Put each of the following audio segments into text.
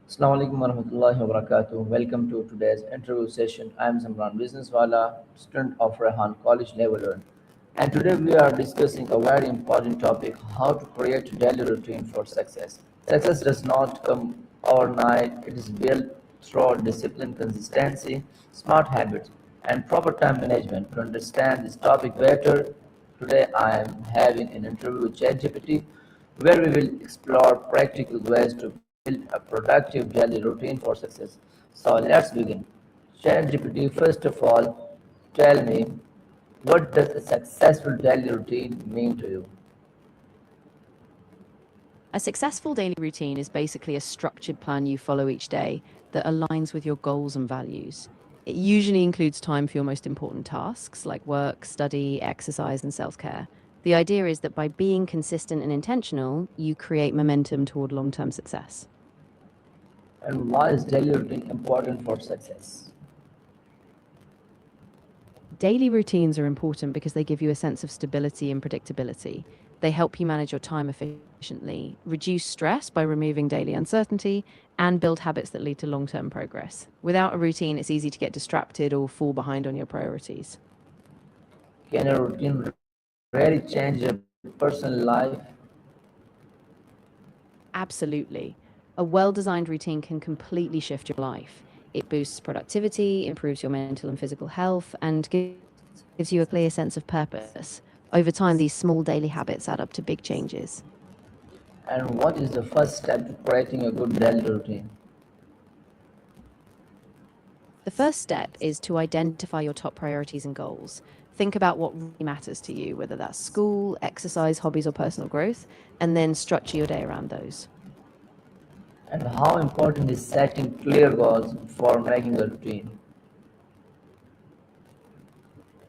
Assalamu alaikum warahmatullahi wabarakatuh. Welcome to today's interview session. I am Zamran Businesswala, student of Rehan College Level 1. And today we are discussing a very important topic, how to create a daily routine for success. Success does not come overnight, it is built through discipline, consistency, smart habits, and proper time management. To understand this topic better, today I am having an interview with ChatGPT where we will explore practical ways to build a productive daily routine for success. So let's begin. ChatGPT, first of all, tell me, what does a successful daily routine mean to you? A successful daily routine is basically a structured plan you follow each day that aligns with your goals and values. It usually includes time for your most important tasks like work, study, exercise, and self care. The idea is that by being consistent and intentional, you create momentum toward long term success. And why is daily routine important for success? Daily routines are important because they give you a sense of stability and predictability. They help you manage your time efficiently, reduce stress by removing daily uncertainty, and build habits that lead to long term progress. Without a routine, it's easy to get distracted or fall behind on your priorities. Can a routine really change a personal life? Absolutely. A well designed routine can completely shift your life. It boosts productivity, improves your mental and physical health, and gives you a clear sense of purpose. Over time, these small daily habits add up to big changes. And what is the first step to creating a good daily routine? The first step is to identify your top priorities and goals. Think about what really matters to you, whether that's school, exercise, hobbies, or personal growth, and then structure your day around those. And how important is setting clear goals for making a routine?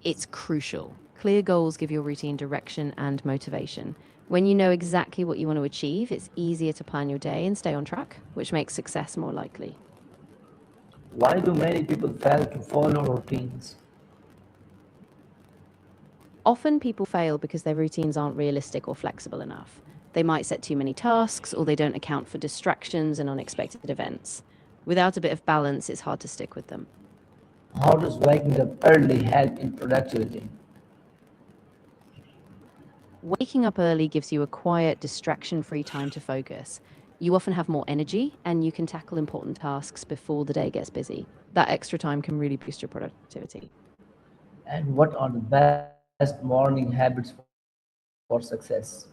It's crucial. Clear goals give your routine direction and motivation. When you know exactly what you want to achieve, it's easier to plan your day and stay on track, which makes success more likely. Why do many people fail to follow routines? Often people fail because their routines aren't realistic or flexible enough. They might set too many tasks or they don't account for distractions and unexpected events. Without a bit of balance, it's hard to stick with them. How does waking up early help in productivity? Waking up early gives you a quiet, distraction free time to focus. You often have more energy and you can tackle important tasks before the day gets busy. That extra time can really boost your productivity. And what are the best morning habits for success?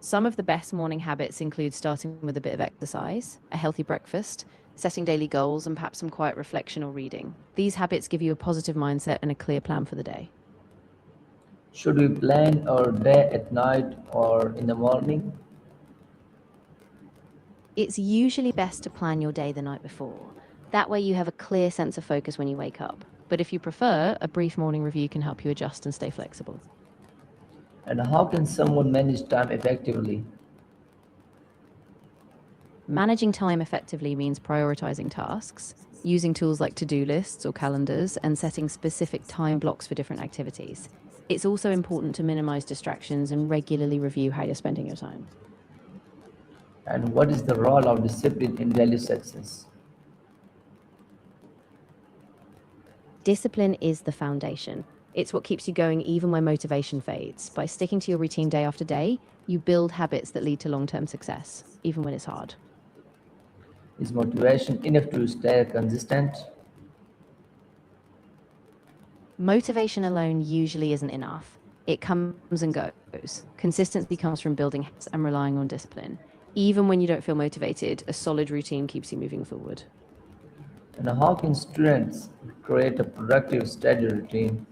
Some of the best morning habits include starting with a bit of exercise, a healthy breakfast, setting daily goals, and perhaps some quiet reflection or reading. These habits give you a positive mindset and a clear plan for the day. Should we plan our day at night or in the morning? It's usually best to plan your day the night before. That way, you have a clear sense of focus when you wake up. But if you prefer, a brief morning review can help you adjust and stay flexible. And how can someone manage time effectively? Managing time effectively means prioritizing tasks, using tools like to do lists or calendars, and setting specific time blocks for different activities. It's also important to minimize distractions and regularly review how you're spending your time. And what is the role of discipline in daily success? Discipline is the foundation. It's what keeps you going even when motivation fades. By sticking to your routine day after day, you build habits that lead to long term success, even when it's hard. Is motivation enough to stay consistent? Motivation alone usually isn't enough. It comes and goes. Consistency comes from building habits and relying on discipline. Even when you don't feel motivated, a solid routine keeps you moving forward. And how can students create a productive study routine?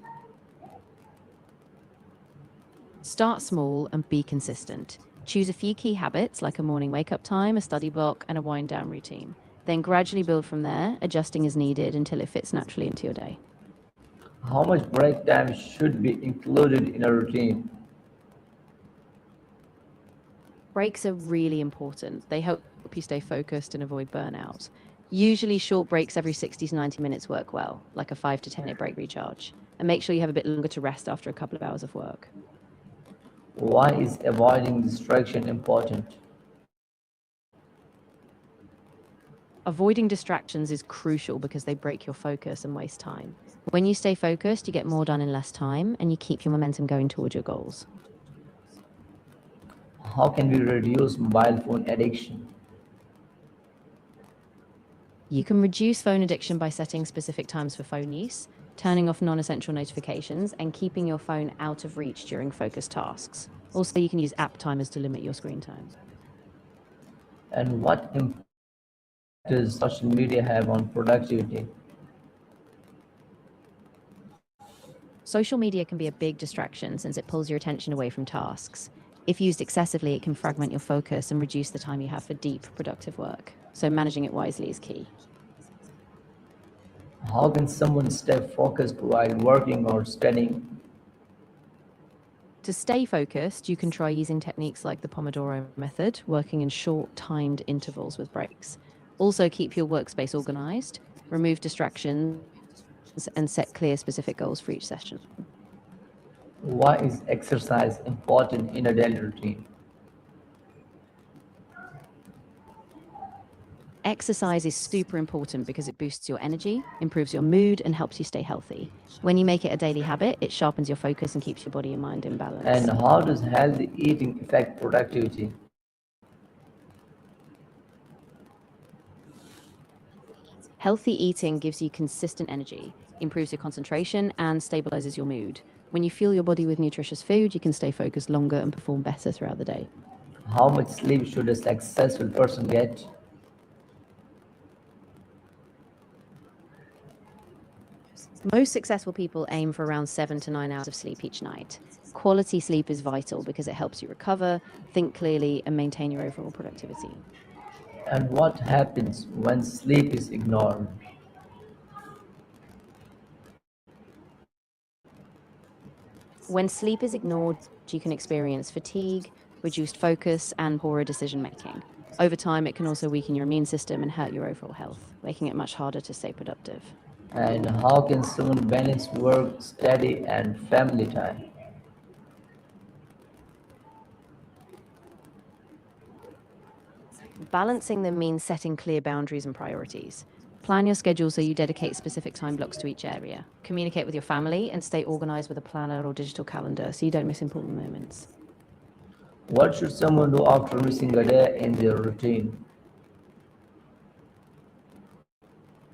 Start small and be consistent. Choose a few key habits like a morning wake up time, a study block, and a wind down routine. Then gradually build from there, adjusting as needed until it fits naturally into your day. How much break time should be included in a routine? Breaks are really important. They help you stay focused and avoid burnout. Usually, short breaks every 60 to 90 minutes work well, like a 5 to 10 minute break recharge. And make sure you have a bit longer to rest after a couple of hours of work. Why is avoiding distraction important? Avoiding distractions is crucial because they break your focus and waste time. When you stay focused, you get more done in less time and you keep your momentum going towards your goals. How can we reduce mobile phone addiction? You can reduce phone addiction by setting specific times for phone use, turning off non essential notifications, and keeping your phone out of reach during focused tasks. Also, you can use app timers to limit your screen time. And what impact does social media have on productivity? Social media can be a big distraction since it pulls your attention away from tasks. If used excessively, it can fragment your focus and reduce the time you have for deep, productive work. So, managing it wisely is key. How can someone stay focused while working or studying? To stay focused, you can try using techniques like the Pomodoro method, working in short, timed intervals with breaks. Also, keep your workspace organized, remove distractions, and set clear, specific goals for each session. Why is exercise important in a daily routine? Exercise is super important because it boosts your energy, improves your mood, and helps you stay healthy. When you make it a daily habit, it sharpens your focus and keeps your body and mind in And balance. how does healthy eating affect productivity? Healthy eating gives you consistent energy, improves your concentration, and stabilizes your mood. When you fuel your body with nutritious food, you can stay focused longer and perform better throughout the day. How much sleep should a successful person get? Most successful people aim for around 7 to 9 hours of sleep each night. Quality sleep is vital because it helps you recover, think clearly, and maintain your overall productivity. And what happens when sleep is ignored? When sleep is ignored, you can experience fatigue, reduced focus, and poorer decision making. Over time, it can also weaken your immune system and hurt your overall health, making it much harder to stay productive. And how can someone balance work, study, and family time? Balancing them means setting clear boundaries and priorities. Plan your schedule so you dedicate specific time blocks to each area. Communicate with your family and stay organized with a planner or digital calendar so you don't miss important moments. What should someone do after missing a day in their routine?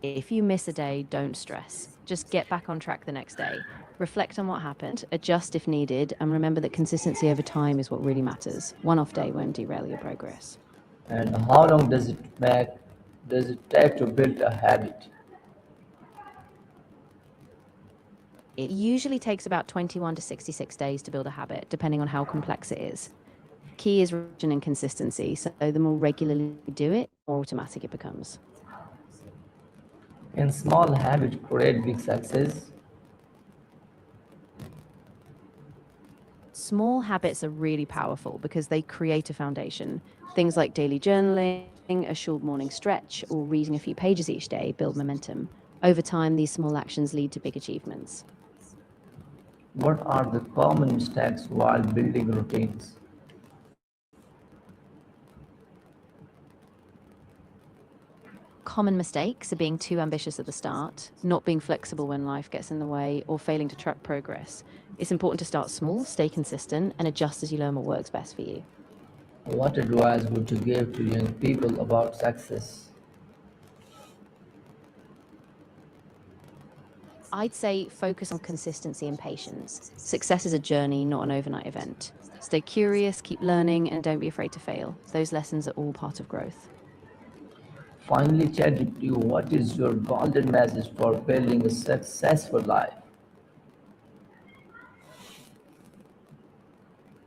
If you miss a day, don't stress. Just get back on track the next day. Reflect on what happened, adjust if needed, and remember that consistency over time is what really matters. One off day won't derail your progress. And how long does it take to build a habit? It usually takes about 21 to 66 days to build a habit, depending on how complex it is. Key is repetition and consistency, so the more regularly you do it, the more automatic it becomes. Can small habits create big success? Small habits are really powerful because they create a foundation. Things like daily journaling, a short morning stretch, or reading a few pages each day build momentum. Over time, these small actions lead to big achievements. What are the common mistakes while building routines? Common mistakes are being too ambitious at the start, not being flexible when life gets in the way, or failing to track progress. It's important to start small, stay consistent, and adjust as you learn what works best for you. What advice would you give to young people about success? I'd say focus on consistency and patience. Success is a journey, not an overnight event. Stay curious, keep learning, and don't be afraid to fail. Those lessons are all part of growth. Finally, ChatGPT, what is your golden message for building a successful life?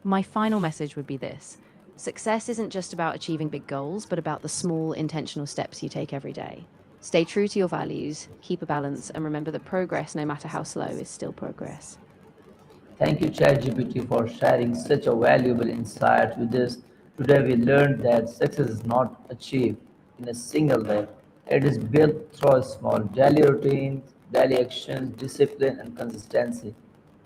My final message would be this: success isn't just about achieving big goals, but about the small, intentional steps you take every day. Stay true to your values, keep a balance, and remember that progress, no matter how slow, is still progress. Thank you, ChatGPT, for sharing such a valuable insight with us. Today, we learned that success is not achieved in a single day. It is built through small daily routines, daily actions, discipline, and consistency,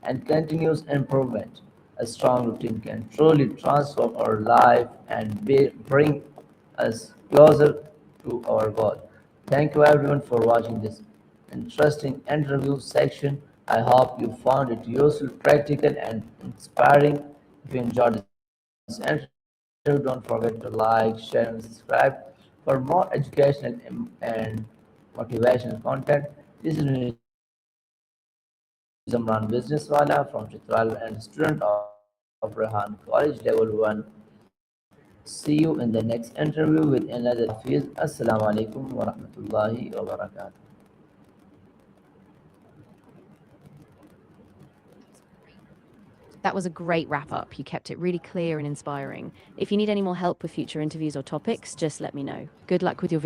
and continuous improvement. A strong routine can truly transform our life and bring us closer to our goal. Thank you everyone for watching this interesting interview section. I hope you found it useful, practical, and inspiring. If you enjoyed this interview, don't forget to like, share, and subscribe for more educational and motivational content. This is Nizamran Businesswala from Chitral and student of Rehan College Level 1. See you in the next interview with another topic. Allah Hafiz. Assalamu alaikum wa rahmatullahi wa barakatuh. That was a great wrap up. You kept it really clear and inspiring. If you need any more help with future interviews or topics, just let me know. Good luck with your video.